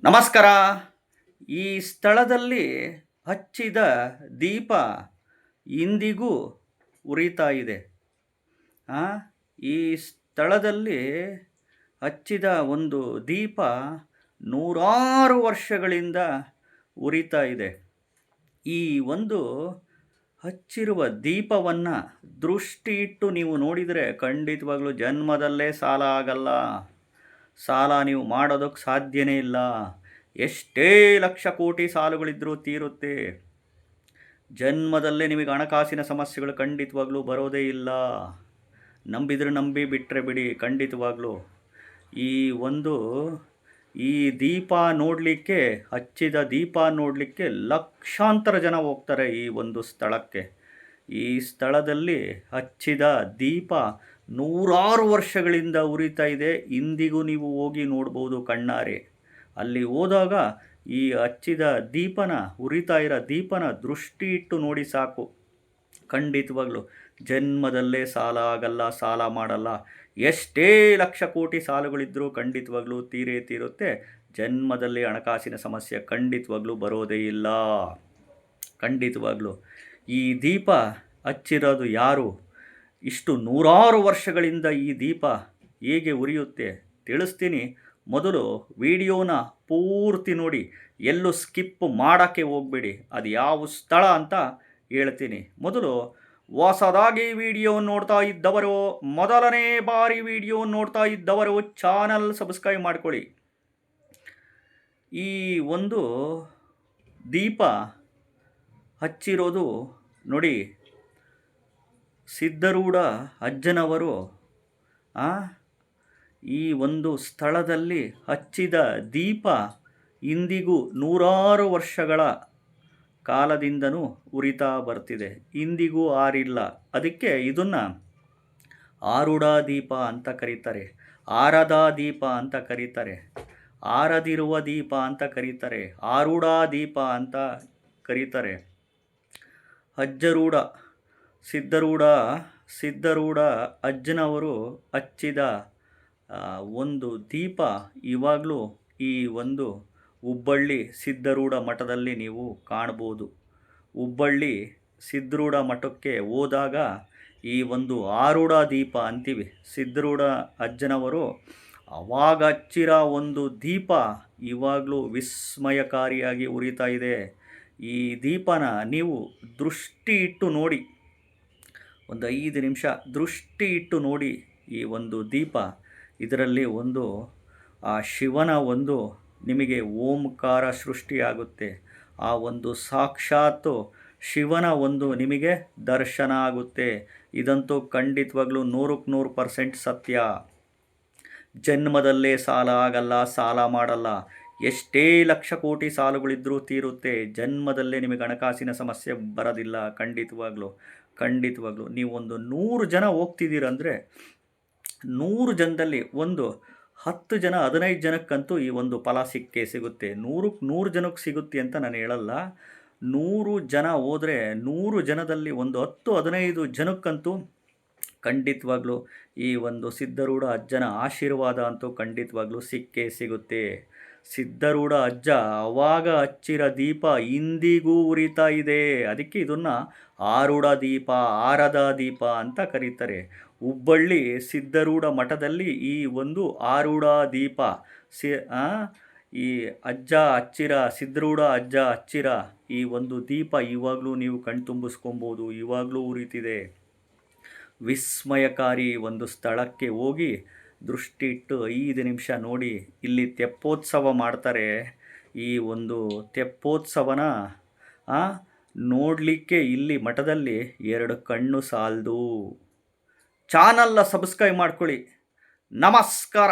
ನಮಸ್ಕಾರ. ಈ ಸ್ಥಳದಲ್ಲಿ ಹಚ್ಚಿದ ದೀಪ ಇಂದಿಗೂ ಉರಿತಾ ಇದೆ. ಆ ಈ ಸ್ಥಳದಲ್ಲಿ ಹಚ್ಚಿದ ಒಂದು ದೀಪ ನೂರಾರು ವರ್ಷಗಳಿಂದ ಉರಿತಾ ಇದೆ. ಈ ಒಂದು ಹಚ್ಚಿರುವ ದೀಪವನ್ನು ದೃಷ್ಟಿ ಇಟ್ಟು ನೀವು ನೋಡಿದರೆ ಖಂಡಿತವಾಗ್ಲೂ ಜನ್ಮದಲ್ಲೇ ಸಾಲ ಆಗಲ್ಲ. ಸಾಲ ನೀವು ಮಾಡೋದಕ್ಕೆ ಸಾಧ್ಯನೇ ಇಲ್ಲ. ಎಷ್ಟೇ ಲಕ್ಷ ಕೋಟಿ ಸಾಲುಗಳಿದ್ದರೂ ತೀರುತ್ತೆ. ಜನ್ಮದಲ್ಲೇ ನಿಮಗೆ ಹಣಕಾಸಿನ ಸಮಸ್ಯೆಗಳು ಖಂಡಿತವಾಗ್ಲೂ ಬರೋದೇ ಇಲ್ಲ. ನಂಬಿದರೆ ನಂಬಿ, ಬಿಟ್ಟರೆ ಬಿಡಿ. ಖಂಡಿತವಾಗ್ಲೂ ಈ ದೀಪ ನೋಡಲಿಕ್ಕೆ, ಹಚ್ಚಿದ ದೀಪ ನೋಡಲಿಕ್ಕೆ ಲಕ್ಷಾಂತರ ಜನ ಹೋಗ್ತಾರೆ ಈ ಒಂದು ಸ್ಥಳಕ್ಕೆ. ಈ ಸ್ಥಳದಲ್ಲಿ ಹಚ್ಚಿದ ದೀಪ ನೂರಾರು ವರ್ಷಗಳಿಂದ ಉರಿತಾ ಇದೆ. ಇಂದಿಗೂ ನೀವು ಹೋಗಿ ನೋಡ್ಬೋದು ಕಣ್ಣಾರೆ. ಅಲ್ಲಿ ಹೋದಾಗ ಈ ಹಚ್ಚಿದ ದೀಪನ, ಉರಿತಾ ಇರೋ ದೀಪನ ದೃಷ್ಟಿ ಇಟ್ಟು ನೋಡಿ ಸಾಕು. ಖಂಡಿತವಾಗ್ಲೂ ಜನ್ಮದಲ್ಲೇ ಸಾಲ ಆಗಲ್ಲ, ಸಾಲ ಮಾಡಲ್ಲ. ಎಷ್ಟೇ ಲಕ್ಷ ಕೋಟಿ ಸಾಲುಗಳಿದ್ದರೂ ಖಂಡಿತವಾಗ್ಲೂ ತೀರುತ್ತೆ. ಜನ್ಮದಲ್ಲಿ ಹಣಕಾಸಿನ ಸಮಸ್ಯೆ ಖಂಡಿತವಾಗ್ಲೂ ಬರೋದೇ ಇಲ್ಲ. ಖಂಡಿತವಾಗ್ಲೂ ಈ ದೀಪ ಹಚ್ಚಿರೋದು ಯಾರು? ಇಷ್ಟು ನೂರಾರು ವರ್ಷಗಳಿಂದ ಈ ದೀಪ ಹೇಗೆ ಉರಿಯುತ್ತೆ ತಿಳಿಸ್ತೀನಿ. ಮೊದಲು ವಿಡಿಯೋನ ಪೂರ್ತಿ ನೋಡಿ, ಎಲ್ಲೂ ಸ್ಕಿಪ್ ಮಾಡೋಕ್ಕೆ ಹೋಗಬೇಡಿ. ಅದು ಯಾವ ಸ್ಥಳ ಅಂತ ಹೇಳ್ತೀನಿ. ಮೊದಲು ಹೊಸದಾಗಿ ವಿಡಿಯೋ ನೋಡ್ತಾ ಇದ್ದವರು, ಮೊದಲನೇ ಬಾರಿ ವಿಡಿಯೋ ನೋಡ್ತಾ ಇದ್ದವರು ಚಾನಲ್ ಸಬ್ಸ್ಕ್ರೈಬ್ ಮಾಡ್ಕೊಳ್ಳಿ. ಈ ಒಂದು ದೀಪ ಹಚ್ಚಿರೋದು ನೋಡಿ, ಸಿದ್ಧಾರೂಢ ಅಜ್ಜನವರು ಈ ಒಂದು ಸ್ಥಳದಲ್ಲಿ ಹಚ್ಚಿದ ದೀಪ ಇಂದಿಗೂ ನೂರಾರು ವರ್ಷಗಳ ಕಾಲದಿಂದನೂ ಉರಿತಾ ಬರ್ತಿದೆ. ಇಂದಿಗೂ ಆರಿಲ್ಲ. ಅದಕ್ಕೆ ಇದನ್ನು ಆರೂಢ ದೀಪ ಅಂತ ಕರೀತಾರೆ, ಆರದ ದೀಪ ಅಂತ ಕರೀತಾರೆ, ಆರದಿರುವ ದೀಪ ಅಂತ ಕರೀತಾರೆ, ಆರೂಢ ದೀಪ ಅಂತ ಕರೀತಾರೆ. ಸಿದ್ಧಾರೂಢ ಅಜ್ಜನವರು ಹಚ್ಚಿದ ಒಂದು ದೀಪ ಇವಾಗಲೂ ಈ ಒಂದು ಹುಬ್ಬಳ್ಳಿ ಸಿದ್ಧಾರೂಢ ಮಠದಲ್ಲಿ ನೀವು ಕಾಣ್ಬೋದು. ಹುಬ್ಬಳ್ಳಿ ಸಿದ್ಧಾರೂಢ ಮಠಕ್ಕೆ ಹೋದಾಗ ಈ ಒಂದು ಆರೂಢ ದೀಪ ಅಂತೀವಿ. ಸಿದ್ಧಾರೂಢ ಅಜ್ಜನವರು ಅವಾಗ ಹಚ್ಚಿರೋ ಒಂದು ದೀಪ ಇವಾಗಲೂ ವಿಸ್ಮಯಕಾರಿಯಾಗಿ ಉರಿತಾ ಇದೆ. ಈ ದೀಪನ ನೀವು ದೃಷ್ಟಿ ಇಟ್ಟು ನೋಡಿ, ಒಂದು 5 ನಿಮಿಷ ದೃಷ್ಟಿ ಇಟ್ಟು ನೋಡಿ. ಈ ಒಂದು ದೀಪ, ಇದರಲ್ಲಿ ಒಂದು ಆ ಶಿವನ ಒಂದು ನಿಮಗೆ ಓಂಕಾರ ಸೃಷ್ಟಿಯಾಗುತ್ತೆ. ಆ ಒಂದು ಸಾಕ್ಷಾತ್ ಶಿವನ ಒಂದು ನಿಮಗೆ ದರ್ಶನ ಆಗುತ್ತೆ. ಇದಂತೂ ಖಂಡಿತವಾಗ್ಲೂ 100% ಸತ್ಯ. ಜನ್ಮದಲ್ಲೇ ಸಾಲ ಆಗಲ್ಲ, ಸಾಲ ಮಾಡಲ್ಲ. ಎಷ್ಟೇ ಲಕ್ಷ ಕೋಟಿ ಸಾಲುಗಳಿದ್ದರೂ ತೀರುತ್ತೆ. ಜನ್ಮದಲ್ಲೇ ನಿಮಗೆ ಹಣಕಾಸಿನ ಸಮಸ್ಯೆ ಬರೋದಿಲ್ಲ. ಖಂಡಿತವಾಗ್ಲೂ ನೀವು ಒಂದು 100 ಜನ ಹೋಗ್ತಿದ್ದೀರಂದರೆ 100 ಜನದಲ್ಲಿ ಒಂದು 10 ಜನ 15 ಜನಕ್ಕಂತೂ ಈ ಒಂದು ಫಲ ಸಿಗುತ್ತೆ. 100 ಜನಕ್ಕೆ ಸಿಗುತ್ತೆ ಅಂತ ನಾನು ಹೇಳಲ್ಲ. 100 ಜನ ಹೋದರೆ 100 ಜನದಲ್ಲಿ ಒಂದು 10-15 ಜನಕ್ಕಂತೂ ಖಂಡಿತವಾಗ್ಲೂ ಈ ಒಂದು ಸಿದ್ಧಾರೂಢ ಅಜ್ಜನ ಆಶೀರ್ವಾದ ಅಂತೂ ಖಂಡಿತವಾಗ್ಲೂ ಸಿಗುತ್ತೆ. ಸಿದ್ಧಾರೂಢ ಅಜ್ಜ ಅವಾಗ ಹಚ್ಚಿರ ದೀಪ ಇಂದಿಗೂ ಉರಿತಾ ಇದೆ. ಅದಕ್ಕೆ ಇದನ್ನು ಆರೂಢ ದೀಪ, ಆರದ ದೀಪ ಅಂತ ಕರೀತಾರೆ. ಹುಬ್ಬಳ್ಳಿ ಸಿದ್ಧಾರೂಢ ಮಠದಲ್ಲಿ ಈ ಒಂದು ಆರೂಢ ದೀಪ ಈ ಅಜ್ಜ ಹಚ್ಚಿರ, ಸಿದ್ಧಾರೂಢ ಅಜ್ಜ ಹಚ್ಚಿರ ಈ ಒಂದು ದೀಪ ಇವಾಗಲೂ ನೀವು ಕಣ್ತುಂಬಿಸ್ಕೊಬೋದು. ಇವಾಗಲೂ ಉರಿತಿದೆ. ವಿಸ್ಮಯಕಾರಿ ಒಂದು ಸ್ಥಳಕ್ಕೆ ಹೋಗಿ ದೃಷ್ಟಿ ಇಟ್ಟು 5 ನಿಮಿಷ ನೋಡಿ. ಇಲ್ಲಿ ತೆಪ್ಪೋತ್ಸವ ಮಾಡ್ತಾರೆ. ಈ ಒಂದು ತೆಪ್ಪೋತ್ಸವನ ನೋಡಲಿಕ್ಕೆ ಇಲ್ಲಿ ಮಠದಲ್ಲಿ 2 ಕಣ್ಣು ಸಾಲದು. ಚಾನಲ್ನ ಸಬ್ಸ್ಕ್ರೈಬ್ ಮಾಡ್ಕೊಳ್ಳಿ. ನಮಸ್ಕಾರ.